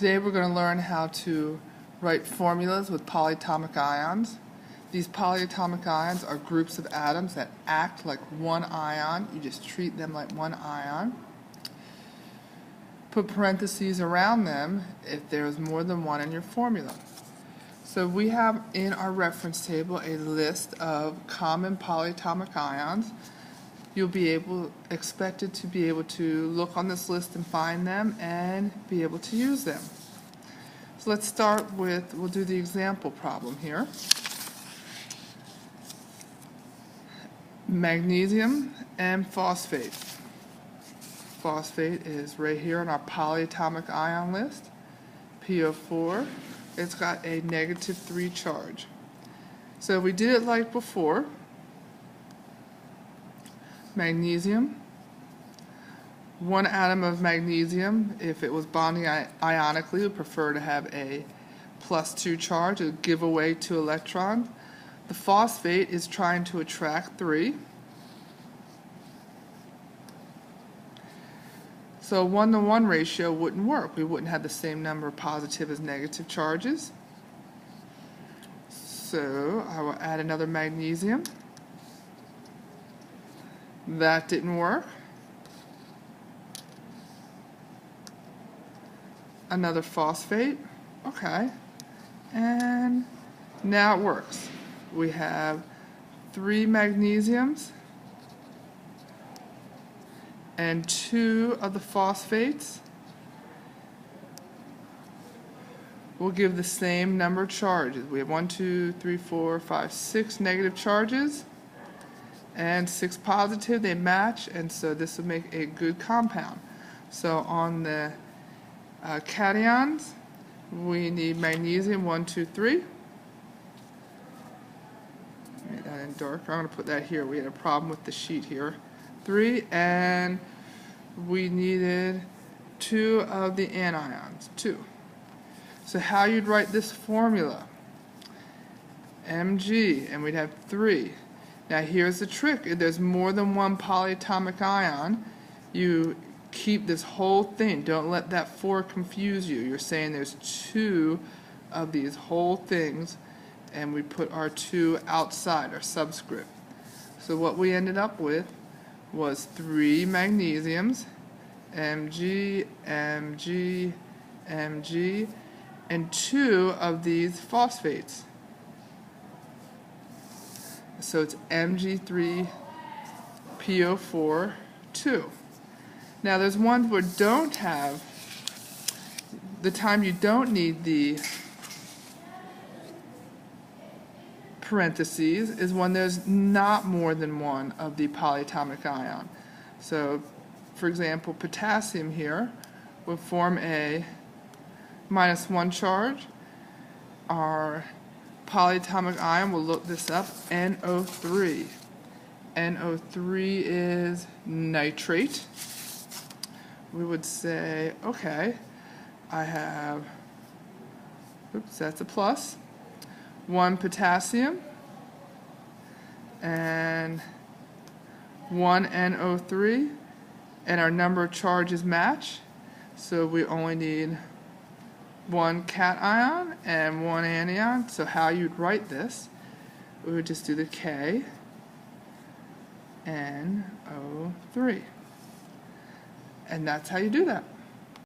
Today we're going to learn how to write formulas with polyatomic ions. These polyatomic ions are groups of atoms that act like one ion. You just treat them like one ion. Put parentheses around them if there is more than one in your formula. So we have in our reference table a list of common polyatomic ions. You'll be expected to be able to look on this list and find them and be able to use them. So let's start with, we'll do the example problem here. Magnesium and phosphate. Phosphate is right here on our polyatomic ion list. PO4. It's got a -3 charge. So we did it like before. Magnesium. One atom of magnesium, if it was bonding ionically, would prefer to have a +2 charge. It would give away 2 electrons. The phosphate is trying to attract 3. So a 1-to-1 ratio wouldn't work. We wouldn't have the same number of positive as negative charges. So I will add another magnesium. That didn't work. Another phosphate. Okay. And now it works. We have 3 magnesiums and 2 of the phosphates will give the same number of charges. We have 1, 2, 3, 4, 5, 6 negative charges and 6 positive. They match, and so this will make a good compound. So on the cations, we need magnesium 1, 2, 3. Make that in darker. I'm going to put that here. We had a problem with the sheet here. 3, and we needed 2 of the anions. 2. So how you'd write this formula? Mg, and we'd have 3. Now here's the trick. If there's more than one polyatomic ion, you keep this whole thing. Don't let that 4 confuse you. You're saying there's 2 of these whole things, and we put our 2 outside, our subscript. So what we ended up with was 3 magnesiums, Mg, Mg, Mg, and 2 of these phosphates. So it's Mg3PO4 2. Now there's ones where don't have, the time you don't need the parentheses is when there's not more than one of the polyatomic ion. So for example, potassium here would form a -1 charge. Our polyatomic ion, we'll look this up, NO3. NO3 is nitrate. We would say, okay, I have, oops, that's a plus, 1 potassium and 1 NO3, and our number of charges match, so we only need 1 cation and 1 anion. So how you'd write this, we would just do the K, NO3. And that's how you do that.